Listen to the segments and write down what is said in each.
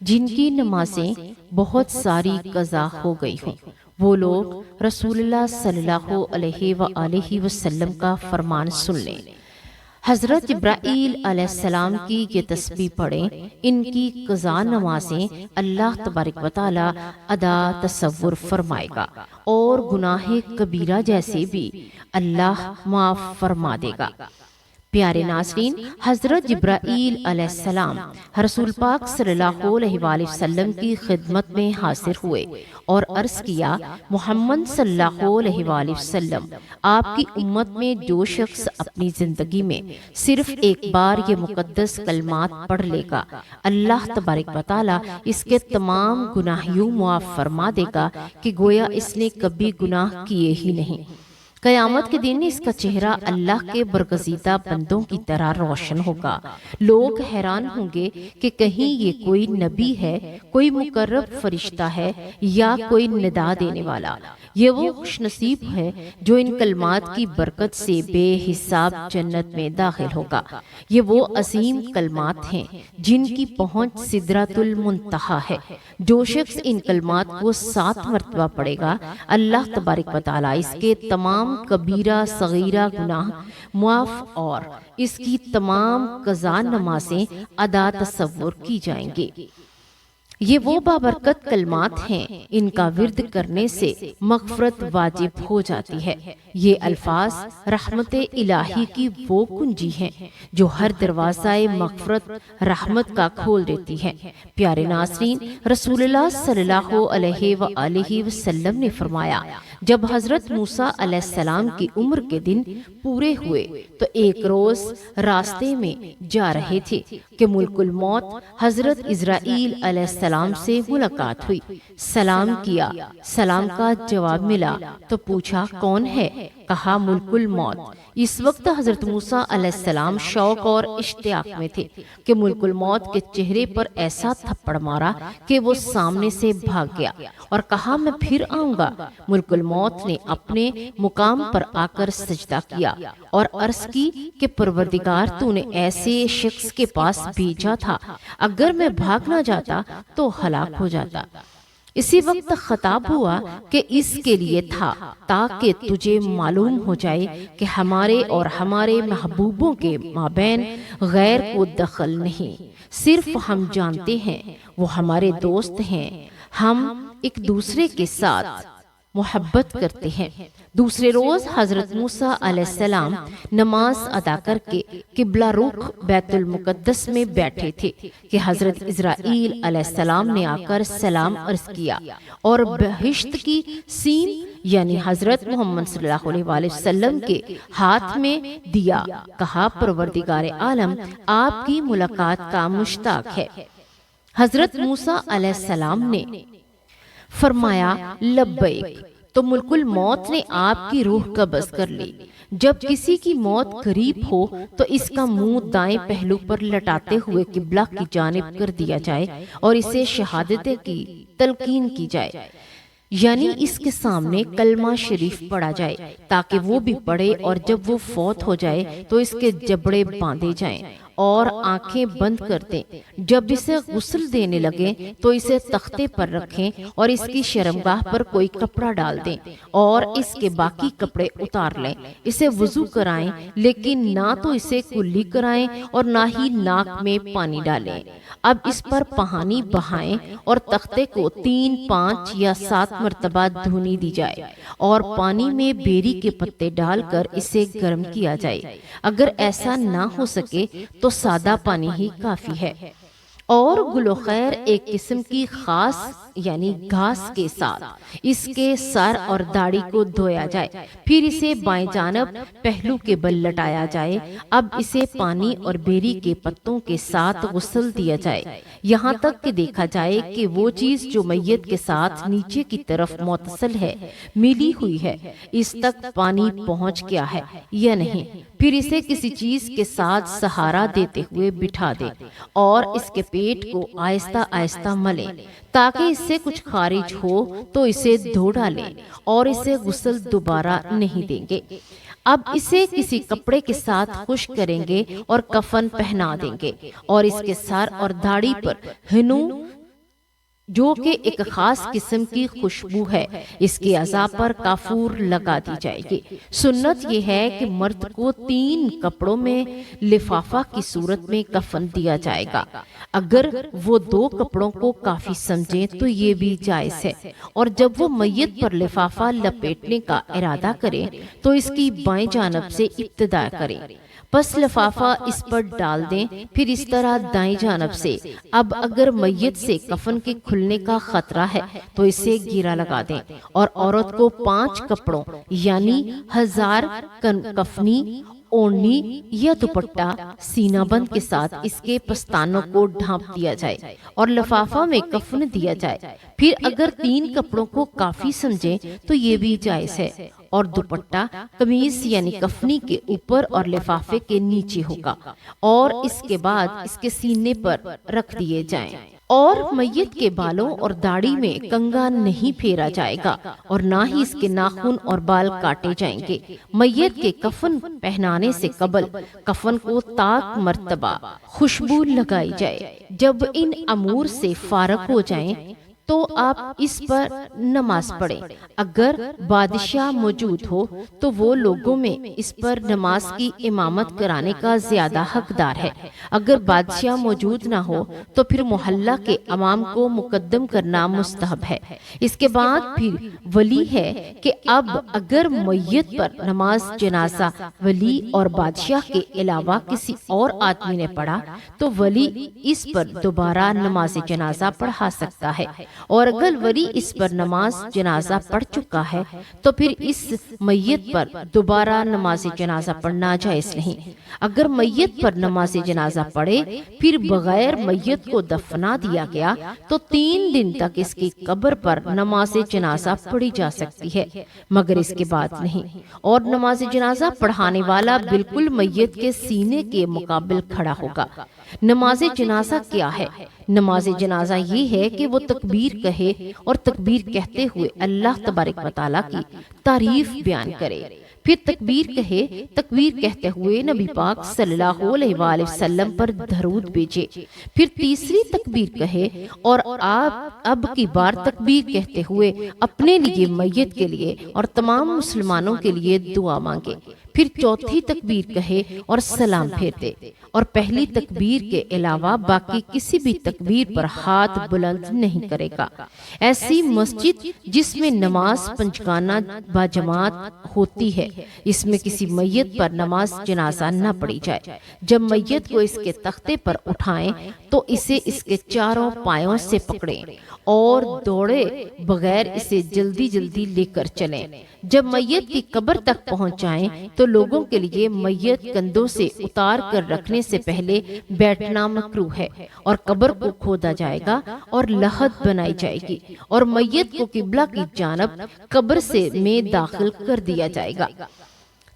جن کی نمازیں بہت ساری قضا ہو گئی ہوں، وہ لوگ رسول اللہ صلی اللہ علیہ وآلہ وسلم کا فرمان سن لیں۔ حضرت جبرائیل علیہ السلام کی یہ تسبیح پڑھیں، ان کی قضا نمازیں اللہ تبارک و تعالی ادا تصور فرمائے گا اور گناہ کبیرہ جیسے بھی اللہ معاف فرما دے گا۔ پیارے ناظرین، حضرت جبرائیل علیہ السلام رسول پاک صلی اللہ علیہ وآلہ وسلم کی خدمت میں حاضر ہوئے اور عرض کیا، محمد صلی اللہ علیہ وآلہ وسلم، آپ کی امت میں جو شخص اپنی زندگی میں صرف ایک بار یہ مقدس کلمات پڑھ لے گا، اللہ تبارک و تعالی اس کے تمام گناہ یوں معاف فرما دے گا کہ گویا اس نے کبھی گناہ کیے ہی نہیں۔ قیامت کے دن اس کا چہرہ اللہ کے برگزیدہ بندوں کی طرح روشن ہوگا۔ لوگ حیران ہوں گے کہ کہیں یہ کوئی نبی ہے، کوئی مقرب فرشتہ ہے یا کوئی ندا دینے والا۔ یہ وہ خوش نصیب ہے جو ان کلمات کی برکت سے بے حساب جنت میں داخل ہوگا۔ یہ وہ عظیم کلمات ہیں جن کی پہنچ سدرۃ المنتہا ہے۔ جو شخص ان کلمات کو 7 مرتبہ پڑھے گا، اللہ تبارک و تعالی اس کے تمام کبیرہ صغیرہ گناہ معاف اور اس کی تمام قضا نمازیں ادا تصور کی جائیں گے۔ یہ وہ بابرکت کلمات ہیں، ان کا ورد کرنے سے مغفرت واجب ہو جاتی ہے۔ یہ الفاظ رحمت الہی کی وہ کنجی ہیں جو ہر دروازہ مغفرت رحمت کا کھول دیتی ہے۔ پیارے ناظرین، رسول اللہ صلی اللہ علیہ وآلہ وسلم نے فرمایا، جب حضرت موسیٰ علیہ السلام کی عمر کے دن پورے ہوئے تو ایک روز راستے میں جا رہے تھے کہ ملک الموت حضرت عزرائیل علیہ السلام سے ملاقات ہوئی۔ سلام کیا، سلام کا جواب ملا تو پوچھا کون ہے؟ کہا ملک الموت۔ اس وقت حضرت موسیٰ علیہ السلام شوق اور اشتیاق میں تھے کہ ملک الموت کے چہرے پر ایسا تھپڑ مارا کہ وہ سامنے سے بھاگ گیا اور کہا میں پھر آؤں گا۔ ملک الموت نے اپنے مقام پر آ کر سجدہ کیا اور عرض کی کہ پروردگار، تو نے ایسے شخص کے پاس بھیجا تھا، اگر میں بھاگ نہ جاتا تو ہلاک ہو جاتا۔ اسی وقت خطاب ہوا کہ اس کے لیے تھا تاکہ تجھے معلوم ہو جائے کہ ہمارے اور ہمارے محبوبوں کے مابین غیر کو دخل نہیں، صرف ہم جانتے ہیں وہ ہمارے دوست ہیں، ہم ایک دوسرے کے ساتھ محبت کرتے ہیں۔ دوسرے روز حضرت موسیٰ علیہ السلام نماز ادا کر کے قبلہ رخ بیت المقدس میں بیٹھے تھے کہ حضرت عزرائیل علیہ السلام نے آ کر سلام عرض کیا اور بہشت کی سین یعنی حضرت محمد صلی اللہ علیہ وآلہ وسلم کے ہاتھ میں دیا۔ کہا پروردگار عالم آپ کی ملاقات کا مشتاق ہے۔ حضرت موسیٰ علیہ السلام نے فرمایا لبیک، تو ملک الموت نے آپ کی روح قبض کر لی۔ جب کسی کی موت قریب ہو تو اس کا منہ دائیں پہلو پر لٹاتے ہوئے قبلہ کی جانب کر دیا جائے اور اسے شہادت کی تلقین کی جائے، یعنی اس کے سامنے کلمہ شریف پڑھا جائے تاکہ وہ بھی پڑھے، اور جب وہ فوت ہو جائے تو اس کے جبڑے باندھے جائیں اور آنکھیں بند کر دیں۔ جب اسے غسل دینے لگیں تو اسے تختے پر رکھیں اور اس کی شرمگاہ پر کوئی کپڑا ڈال دیں اور اس کے باقی کپڑے اتار لیں۔ اسے وضو کرائیں، لیکن نہ تو اسے کلی کرائیں اور نہ ہی ناک میں پانی ڈالیں۔ اب اس پر پہانی بہائیں اور تختے کو 3، 5 یا 7 مرتبہ دھونی دی جائے اور پانی میں بیری کے پتے ڈال کر اسے گرم کیا جائے۔ اگر ایسا نہ ہو سکے تو سادہ پانی ہی کافی ہے، اور گل و خیر ایک قسم کی خاص یعنی گھاس کے ساتھ اس کے سر اور داڑھی کو دھویا جائے، پھر اسے بائیں جانب پہلو کے بل لٹایا جائے۔ اب اسے پانی اور بیری کے پتوں کے ساتھ غسل دیا جائے، یہاں تک کہ دیکھا جائے کہ وہ چیز جو میت کے ساتھ نیچے کی طرف متصل ہے، ملی ہوئی ہے، اس تک پانی پہنچ گیا ہے یا نہیں۔ پھر اسے کسی چیز کے ساتھ سہارا دیتے ہوئے بٹھا دیں اور اس کے پیٹ کو آہستہ آہستہ ملیں تاکہ اس سے کچھ خارج ہو تو اسے دھو ڈالیں اور اسے غسل دوبارہ نہیں دیں گے۔ اب اسے کسی کپڑے کے ساتھ خشک کریں گے اور کفن پہنا دیں گے اور اس کے سر اور داڑھی پر ہنو جو کہ ایک خاص قسم کی خوشبو ہے، اس کے اعضاء پر کافور لگا دی جائے گی۔ سنت یہ ہے کہ مرد کو 3 کپڑوں میں لفافہ کی صورت میں کفن دیا جائے گا۔ اگر وہ 2 کپڑوں کو کافی سمجھیں تو یہ بھی جائز ہے، اور جب وہ میت پر لفافہ لپیٹنے کا ارادہ کریں تو اس کی بائیں جانب سے ابتدا کریں، پس لفافہ اس پر ڈال دیں، پھر اس طرح دائیں جانب سے۔ اب اگر میت سے کفن کے کھلنے کا خطرہ ہے تو اسے گیرا لگا دیں، اور عورت کو 5 کپڑوں یعنی 1000 کفنی، اوڑھنی یا دوپٹہ سینہ بند کے ساتھ اس کے پستانوں کو ڈھانپ دیا جائے اور لفافہ میں کفن دیا جائے۔ پھر اگر 3 کپڑوں کو کافی سمجھیں تو یہ بھی جائز ہے، اور دوپٹہ قمیص یعنی کفنی کے اوپر اور لفافے کے نیچے ہوگا، اور اس کے بعد اس کے سینے پر رکھ دیے جائیں۔ اور میت کے بالوں اور داڑھی میں کنگھا نہیں پھیرا جائے گا، اور نہ ہی اس کے ناخن اور بال کاٹے جائیں گے۔ میت کے کفن پہنانے سے قبل کفن کو تاک مرتبہ خوشبو لگائی جائے۔ جب ان امور سے فارغ ہو جائیں تو آپ اس پر نماز پڑھیں۔ اگر بادشاہ موجود ہو تو وہ لوگوں میں اس پر نماز کی امامت کرانے کا زیادہ حقدار ہے۔ اگر بادشاہ موجود نہ ہو تو پھر محلہ کے امام کو مقدم کرنا مستحب ہے۔ اس کے بعد پھر ولی ہے کہ اب اگر میت پر نماز جنازہ ولی اور بادشاہ کے علاوہ کسی اور آدمی نے پڑھا تو ولی اس پر دوبارہ نماز جنازہ پڑھا سکتا ہے، اور اگر ولی اس پر نماز جنازہ پڑھ چکا ہے تو پھر اس میت پر دوبارہ نماز جنازہ پڑھنا جائز نہیں۔ اگر میت پر نماز جنازہ پڑھے پھر بغیر میت کو دفنا دیا گیا تو 3 دن تک اس کی قبر پر نماز جنازہ پڑھی جا سکتی ہے، مگر اس کے بعد نہیں۔ اور نماز جنازہ پڑھانے والا بالکل میت کے سینے کے مقابل کھڑا ہوگا۔ نماز جنازہ کیا ہے؟ نماز جنازہ یہ ہے کہ وہ تکبیر کہے اور تکبیر کہتے ہوئے اللہ تبارک و تعالیٰ کی تعریف بیان کرے، پھر تکبیر کہے، تکبیر کہتے ہوئے نبی پاک صلی اللہ علیہ وآلہ وسلم پر درود بھیجے، پھر تیسری تکبیر کہے اور اب کی بار تکبیر کہتے ہوئے اپنے لیے، میت کے لیے اور تمام مسلمانوں کے لیے دعا مانگے، پھر چوتھی تکبیر کہے اور سلام پھیر دے، اور پہلی تکبیر کے علاوہ باقی کسی بھی تکبیر پر ہاتھ بلند نہیں کرے گا۔ ایسی مسجد جس میں نماز پنجگانہ باجماعت ہوتی ہے، اس میں کسی میت پر نماز جنازہ نہ پڑھی جائے۔ جب میت کو اس کے تختے پر اٹھائیں تو اسے اس کے چاروں پایوں سے پکڑیں اور دوڑے بغیر اسے جلدی جلدی لے کر چلیں۔ جب میت کی قبر تک پہنچ جائیں تو لوگوں کے لیے میت کندھوں سے اتار کر رکھنے سے پہلے بیٹھنا مکروہ ہے، اور قبر کو کھودا جائے گا اور لحد بنائی جائے گی، اور میت کو قبلہ کی جانب قبر سے میں داخل کر دیا جائے گا۔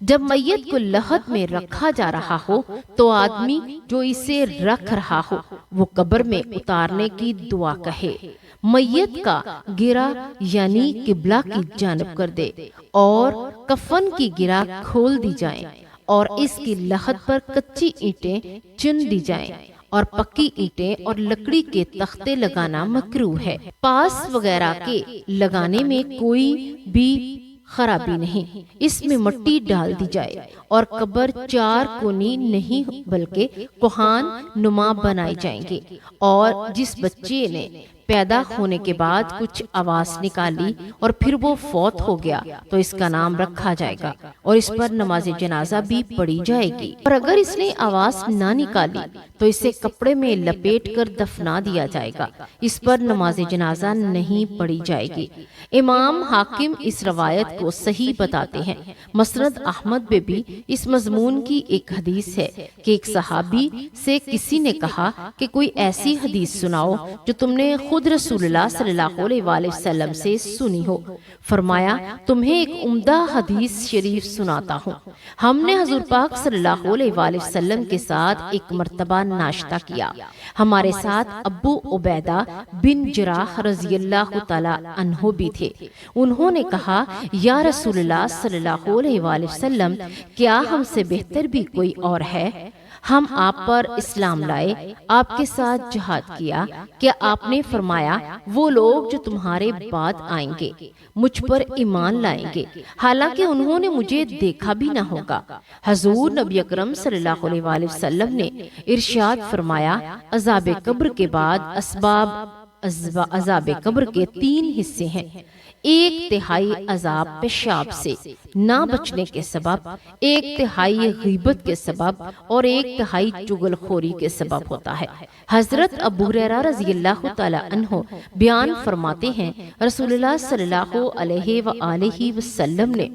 جب میت کو لحد میں رکھا جا رہا ہو تو آدمی جو اسے رکھ رہا ہو وہ قبر میں اتارنے کی دعا کہے، میت کا گرہ یعنی قبلہ کی جانب کر دے، اور کفن کی گرہ کھول دی جائیں، اور اس کی لحد پر کچی اینٹیں چن دی جائیں، اور پکی اینٹیں اور لکڑی کے تختے لگانا مکروہ ہے۔ پاس وغیرہ کے لگانے میں کوئی بھی خرابی نہیں، اس میں مٹی ڈال دی جائے، اور قبر 4 کونی نہیں بلکہ کوہان نما بنائے جائیں گے، اور جس بچے نے پیدا ہونے کے بعد کچھ آواز نکالی اور پھر وہ فوت ہو گیا تو اس کا نام رکھا جائے گا، اور اس پر نماز جنازہ بھی پڑھی جائے گی، اور اگر اس نے آواز نہ نکالی تو اسے کپڑے میں لپیٹ کر دفنا دیا جائے گا، اس پر نماز جنازہ نہیں پڑھی جائے گی۔ امام حاکم اس روایت کو صحیح بتاتے ہیں۔ مسند احمد میں بھی اس مضمون کی ایک حدیث ہے کہ ایک صحابی سے کسی نے کہا کہ کوئی ایسی حدیث سناؤ جو تم نے خود رسول اللہ صلی اللہ علیہ وآلہ وسلم سے سنی ہو۔ فرمایا، تمہیں ایک عمدہ حدیث شریف سناتا ہوں۔ ہم نے حضور پاک صلی اللہ علیہ وآلہ وسلم کے ساتھ ایک مرتبہ ناشتہ کیا۔ ہمارے ساتھ ابو عبیدہ بن جراح رضی اللہ تعالی عنہ بھی تھے۔ انہوں نے کہا، یا رسول اللہ صلی اللہ علیہ وآلہ وسلم، کیا ہم سے بہتر بھی کوئی اور ہے؟ ہم آپ پر اسلام لائے، آپ کے ساتھ جہاد کیا، کیا آپ نے فرمایا وہ لوگ جو تمہارے بعد آئیں گے مجھ پر ایمان لائیں گے حالانکہ انہوں نے مجھے دیکھا بھی نہ ہوگا۔ حضور نبی اکرم صلی اللہ علیہ وآلہ وسلم نے ارشاد فرمایا، عذاب قبر کے بعد اسباب عذاب قبر کے 3 حصے ہیں۔ 1/3 عذاب پیشاب سے نہ بچنے کے سبب، 1/3 غیبت کے سبب اور 1/3 چغل خوری کے سبب ہوتا ہے۔ حضرت ابو ہریرہ رضی اللہ تعالی عنہ بیان فرماتے ہیں، رسول اللہ صلی اللہ علیہ وآلہ وسلم نے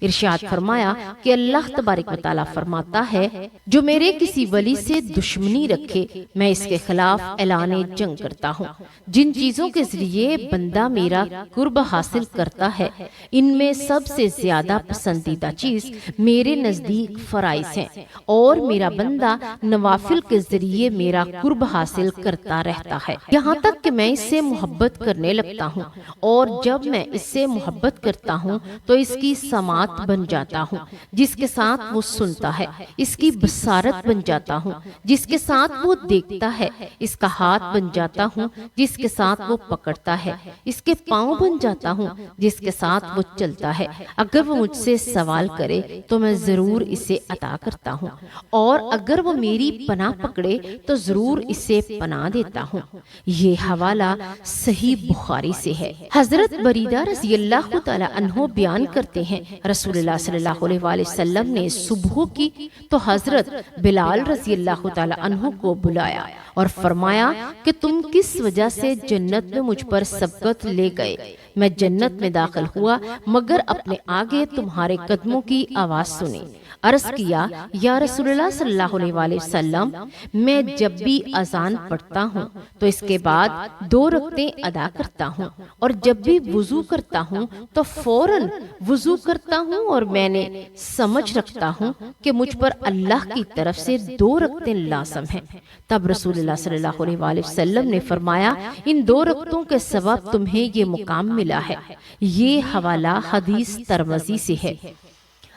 ارشاد فرمایا کہ اللہ تبارک و تعالی فرماتا ہے، جو میرے کسی ولی سے دشمنی رکھے میں اس کے خلاف اعلان جنگ کرتا ہوں۔ جن چیزوں کے ذریعے بندہ میرا قرب حاصل کرتا ہے ان میں سب سے زیادہ پسندیدہ چیز میرے نزدیک فرائض ہیں، اور میرا بندہ نوافل کے ذریعے میرا قرب حاصل کرتا رہتا ہے یہاں تک کہ میں اس سے محبت کرنے لگتا ہوں، اور جب میں اس سے محبت کرتا ہوں تو اس کی سماعت بن جاتا ہوں جس کے ساتھ وہ سنتا ہے، اس کی بصارت بن جاتا ہوں جس کے ساتھ وہ دیکھتا ہے، اس کا ہاتھ بن جاتا ہوں جس کے ساتھ وہ پکڑتا ہے، اس کے پاؤں بن جاتا ہوں جس کے ساتھ وہ چلتا ہے۔ اگر وہ مجھ سے سوال کرے تو میں ضرور اسے عطا کرتا ہوں، اور اگر وہ میری پناہ پکڑے تو ضرور اسے پناہ دیتا ہوں۔ یہ حوالہ صحیح بخاری سے ہے۔ حضرت بریدہ رضی اللہ تعالی عنہ بیان کرتے ہیں، رسول اللہ صلی اللہ علیہ وآلہ وسلم نے صبح کی تو حضرت بلال رضی اللہ تعالی عنہ کو بلایا اور فرمایا کہ تم کس وجہ سے جنت میں مجھ پر سبقت لے گئے؟ میں جنت میں داخل ہوا مگر اپنے آگے تمہارے قدموں کی آواز سنی۔ عرض کیا، یا رسول اللہ صلی اللہ علیہ وآلہ وسلم، میں جب بھی اذان پڑھتا ہوں تو اس کے بعد 2 رکعتیں ادا کرتا ہوں، اور جب بھی وضو کرتا ہوں تو فوراً وضو کرتا ہوں، اور میں نے سمجھ رکھتا ہوں کہ مجھ پر اللہ کی طرف سے 2 رکعتیں لازم ہیں۔ تب رسول اللہ صلی اللہ علیہ وآلہ وسلم نے فرمایا، ان 2 رکعتوں کے سبب تمہیں یہ مقام ملا ہے۔ یہ حوالہ حدیث ترمذی سے ہے۔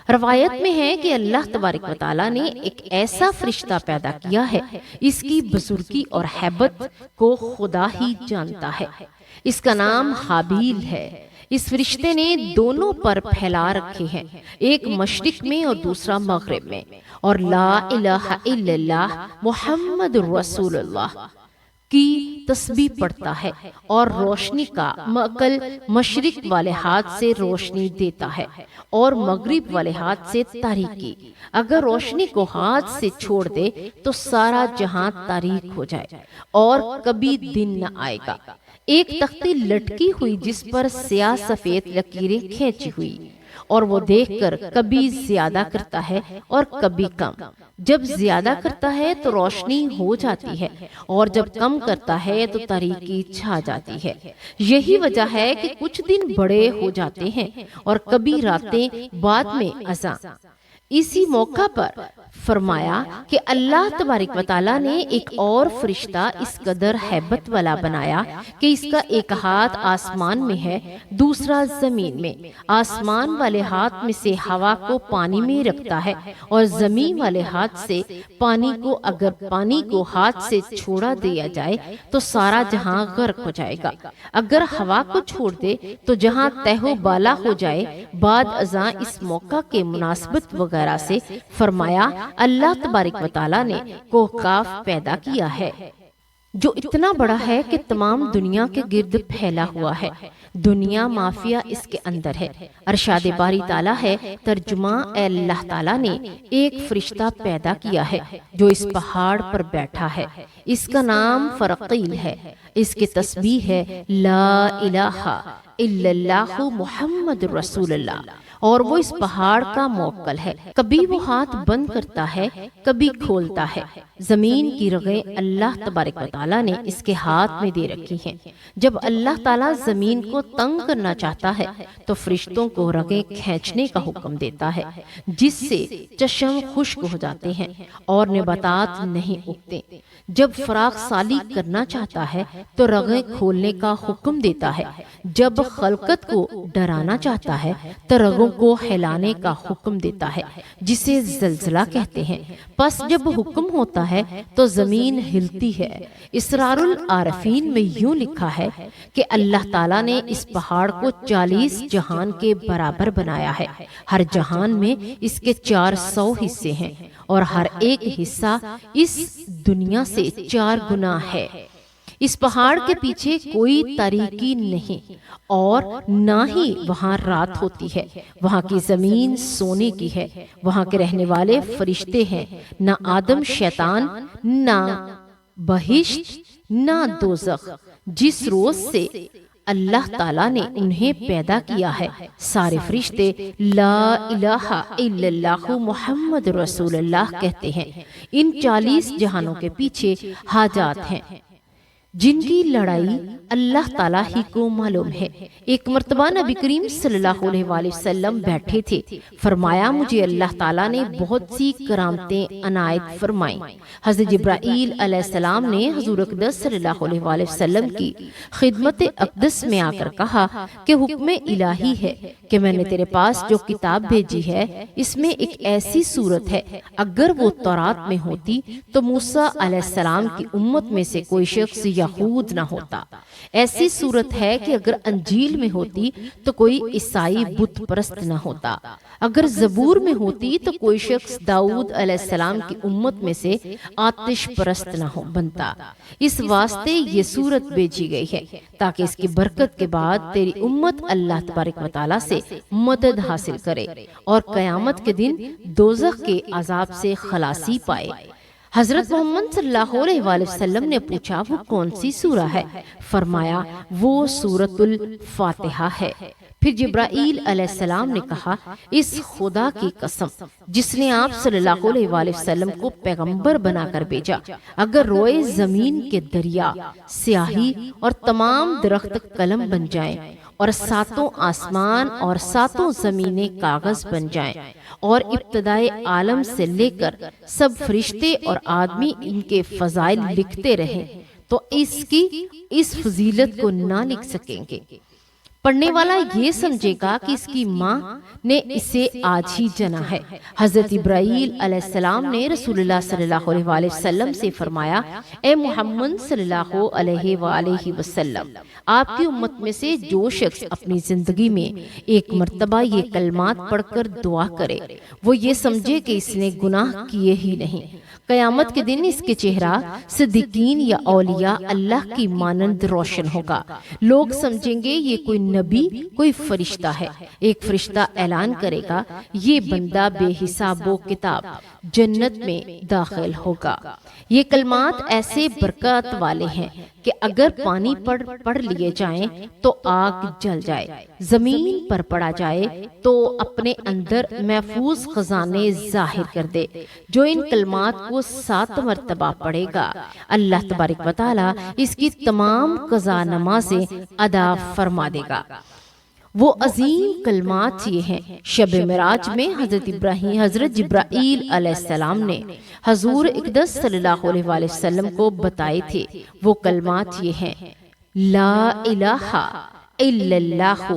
روایت میں ہے کہ اللہ تبارک و تعالیٰ نے ایک ایسا فرشتہ پیدا کیا ہے، اس کی بزرگی اور ہیبت کو خدا ہی جانتا ہے۔ اس کا نام حابیل ہے۔ اس فرشتے نے دونوں پر پھیلا رکھے ہیں، ایک مشرق میں اور دوسرا مغرب میں، اور لا الہ الا اللہ محمد رسول اللہ کی تسبیح پڑھتا ہے، اور روشنی کا مقل مشرق والے ہاتھ سے روشنی دیتا ہے اور مغرب والے ہاتھ سے تاریکی۔ اگر روشنی کو ہاتھ سے چھوڑ دے تو سارا جہاں تاریک ہو جائے اور کبھی دن نہ آئے گا۔ ایک تختی لٹکی ہوئی جس پر سیاہ سفید لکیریں کھینچی ہوئی، اور وہ دیکھ کر کبھی زیادہ کرتا ہے اور کبھی کم۔ جب زیادہ کرتا ہے تو روشنی ہو جاتی ہے، اور جب کم کرتا ہے تو تاریکی چھا جاتی ہے۔ یہی وجہ ہے کہ کچھ دن بڑے ہو جاتے ہیں اور کبھی راتیں بعد میں اذاں۔ اسی موقع پر فرمایا کہ اللہ تبارک و تعالیٰ نے ایک اور فرشتہ اس قدر ہیبت والا بنایا کہ اس کا ایک ہاتھ آسمان میں ہے، دوسرا زمین میں۔ آسمان والے ہاتھ میں سے ہوا کو پانی میں رکھتا ہے، اور زمین والے ہاتھ سے پانی کو، اگر پانی کو ہاتھ سے چھوڑا دیا جائے تو سارا جہاں غرق ہو جائے گا۔ اگر ہوا کو چھوڑ دے تو جہاں تہو بالا ہو جائے۔ بعد ازاں اس موقع کے مناسبت وغیرہ سے فرمایا، اللہ تبارک و تعالیٰ نے کوکاف پیدا کیا ہے جو اتنا بڑا ہے کہ تمام دنیا کے گرد پھیلا ہوا ہے۔ دنیا مافیا اس کے اندر ہے۔ ارشاد باری تعالیٰ ہے، ترجمہ، اے اللہ تعالیٰ نے ایک فرشتہ پیدا کیا ہے جو اس پہاڑ پر بیٹھا ہے، اس کا نام فرقیل ہے، اس کی تسبیح ہے لا الہ الا اللہ محمد رسول اللہ، اور وہ اس پہاڑ کا موکل ہے۔ کبھی وہ ہاتھ بند کرتا ہے، کبھی کھولتا ہے۔ زمین کی رگیں اللہ تبارک و تعالیٰ نے اس کے ہاتھ میں دے رکھی ہیں۔ جب اللہ تعالیٰ زمین کو تنگ کرنا چاہتا ہے تو فرشتوں کو رگیں کھینچنے کا حکم دیتا ہے، جس سے چشم خشک ہو جاتے ہیں اور نباتات نہیں اگتے۔ جب فراخ سالی کرنا چاہتا ہے تو رگیں کھولنے کا حکم دیتا ہے۔ جب خلقت کو ڈرانا چاہتا ہے تو رگوں پتھروں کو ہلانے کا حکم دیتا ہے جسے زلزلہ کہتے ہیں۔ پس جب حکم ہوتا ہے تو زمین ہلتی ہے۔ اسرار العارفین میں یوں لکھا ہے کہ اللہ تعالیٰ نے اس پہاڑ کو 40 جہان کے برابر بنایا ہے۔ ہر جہان میں اس کے 400 حصے ہیں اور ہر ایک حصہ اس دنیا سے 4 گنا ہے۔ اس پہاڑ کے پیچھے کوئی تاریکی نہیں اور نہ ہی وہاں رات ہوتی ہے۔ وہاں کی زمین سونے کی ہے، وہاں کے رہنے والے فرشتے ہیں، نہ آدم شیطان، نہ بہشت، نہ دوزخ۔ جس روز سے اللہ تعالیٰ نے انہیں پیدا کیا ہے سارے فرشتے لا الہ الا اللہ محمد رسول اللہ کہتے ہیں۔ ان 40 جہانوں کے پیچھے حاجات ہیں جن کی لڑائی اللہ تعالیٰ ہی کو معلوم ہے۔ ایک مرتبہ نبی کریم صلی اللہ علیہ وآلہ وسلم بیٹھے تھے۔ فرمایا مجھے اللہ تعالیٰ نے بہت سی کرامتیں عنایت فرمائیں۔ حضرت جبرائیل علیہ السلام نے حضور اقدس صلی اللہ علیہ وآلہ وسلم کی خدمت اقدس میں آ کر کہا کہ حکم الہی ہے کہ میں نے تیرے پاس جو کتاب بھیجی ہے اس میں ایک ایسی صورت ہے، اگر وہ تورات میں ہوتی تو موسیٰ علیہ السلام کی امت میں سے کوئی شخص یہود نہ ہوتا۔ ایسی صورت ہے کہ اگر انجیل میں ہوتی تو کوئی عیسائی بت پرست نہ ہوتا۔ اگر زبور میں ہوتی تو کوئی شخص داؤد علیہ السلام کی امت میں سے آتش پرست نہ بنتا۔ اس واسطے یہ صورت بھیجی گئی ہے تاکہ اس کی برکت کے بعد تیری امت اللہ تبارک و تعالیٰ سے مدد حاصل کرے اور قیامت کے دن دوزخ کے عذاب سے خلاصی پائے۔ حضرت محمد صلی اللہ علیہ وآلہ وسلم نے پوچھا وہ کون سی سورہ ہے؟ فرمایا وہ سورۃ الفاتحہ ہے۔ پھر جبرائیل علیہ السلام نے کہا اس خدا کی قسم جس نے آپ صلی اللہ علیہ وآلہ وسلم کو پیغمبر بنا کر بھیجا، اگر روئے زمین کے دریا سیاہی اور تمام درخت قلم بن جائیں اور 7 آسمان اور 7 زمینیں کاغذ بن جائیں اور ابتدائے عالم سے لے کر سب فرشتے اور آدمی ان کے فضائل لکھتے رہیں تو اس فضیلت کو نہ لکھ سکیں گے۔ پڑھنے والا یہ سمجھے گا کہ اس کی ماں نے اسے آج ہی جنا ہے۔ حضرت ابراہیل علیہ السلام نے رسول اللہ صلی اللہ علیہ وآلہ وسلم سے فرمایا اے محمد صلی اللہ علیہ وآلہ وسلم، آپ کی امت میں سے جو شخص اپنی زندگی میں ایک مرتبہ یہ کلمات پڑھ کر دعا کرے وہ یہ سمجھے کہ اس نے گناہ کیے ہی نہیں، قیامت کے دن اس کے چہرہ صدیقین یا اولیاء اللہ کی مانند روشن ہوگا۔ لوگ سمجھیں گے یہ کوئی نبی کوئی فرشتہ ہے۔ ایک فرشتہ اعلان کرے گا یہ بندہ بے حساب و کتاب جنت میں داخل ہوگا۔ یہ کلمات ایسے برکات والے ہیں کہ اگر پانی پڑھ لیے جائیں تو آگ جل جائے، زمین پر پڑا جائے تو اپنے اندر محفوظ خزانے ظاہر کر دے۔ جو ان کلمات کو 7 مرتبہ پڑھے گا اللہ تبارک و تعالی اس کی تمام قضا نمازیں ادا فرما دے گا۔ وہ عظیم کلمات یہ ہیں، شب معراج میں حضرت جبرائیل علیہ السلام نے حضور اقدس صلی اللہ علیہ وآلہ وسلم کو بتائے تھے۔ وہ کلمات یہ ہیں لا الہ الا اللہ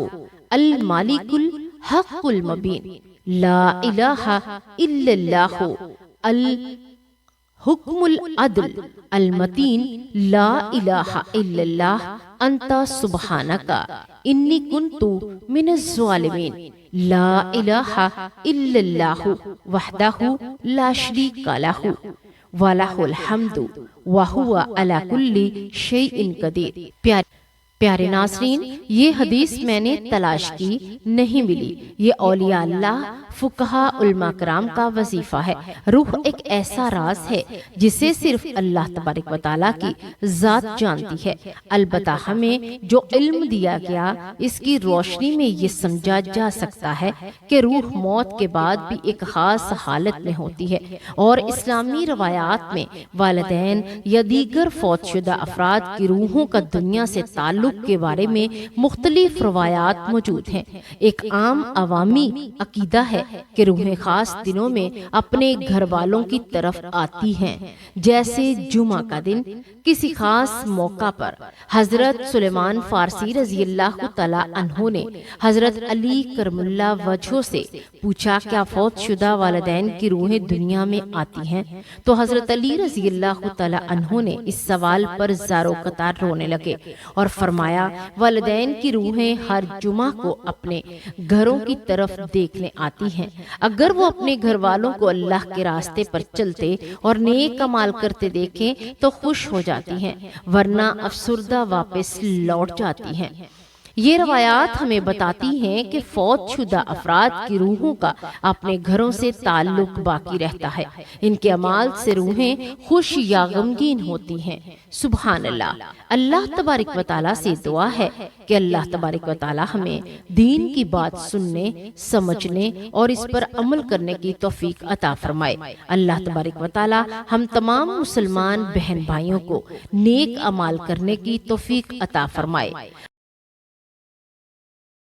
المالک الحق المبین، لا الہ الا اللہ الحکم العدل المتین، لا الہ الا اللہ انت سبحانک انی کنت من الظالمین، لا الہ الا اللہ وحدہ لا شریک لہ ولہ الحمد وہو علی کل شیء قدیر۔ پیارے ناظرین، یہ حدیث میں نے تلاش کی نہیں ملی۔ یہ اولیاء اللہ فقہاء علماء کرام کا وظیفہ ہے۔ روح ایک ایسا راز ہے جسے صرف اللہ تبارک و تعالیٰ کی ذات جانتی ہے۔ البتہ ہمیں جو علم دیا گیا اس کی روشنی میں یہ سمجھا جا سکتا ہے کہ روح موت کے بعد بھی ایک خاص حالت میں ہوتی ہے، اور اسلامی روایات میں والدین یا دیگر فوت شدہ افراد کی روحوں کا دنیا سے تعلق کے بارے میں مختلف روایات موجود ہیں۔ ایک عام عوامی عقیدہ ہے ہے کہ روحیں خاص دنوں میں اپنے گھر والوں کی طرف آتی ہیں، جیسے جمعہ کا دن۔ کسی خاص موقع پر حضرت سلیمان فارسی رضی اللہ تعالیٰ عنہ نے حضرت علی کرم اللہ وجہہ سے پوچھا، کیا فوت شدہ والدین کی روحیں دنیا میں آتی ہیں؟ تو حضرت علی رضی اللہ تعالیٰ عنہ نے اس سوال پر زاروں قطار رونے لگے اور فرمایا، والدین کی روحیں ہر جمعہ کو اپنے گھروں کی طرف دیکھنے آتی ہیں۔ اگر وہ اپنے گھر والوں کو اللہ کے راستے پر چلتے اور نیک اعمال کرتے دیکھیں تو خوش ہو جاتی ہیں، ورنہ افسردہ واپس لوٹ جاتی ہیں۔ یہ روایات ہمیں بتاتی ہیں کہ فوت شدہ افراد کی روحوں کا اپنے گھروں سے تعلق باقی رہتا ہے، ان کے اعمال سے روحیں خوش یا غمگین ہوتی ہیں۔ سبحان اللہ۔ اللہ تبارک و تعالیٰ سے دعا ہے کہ اللہ تبارک و تعالیٰ ہمیں دین کی بات سننے، سمجھنے اور اس پر عمل کرنے کی توفیق عطا فرمائے۔ اللہ تبارک و تعالیٰ ہم تمام مسلمان بہن بھائیوں کو نیک اعمال کرنے کی توفیق عطا فرمائے۔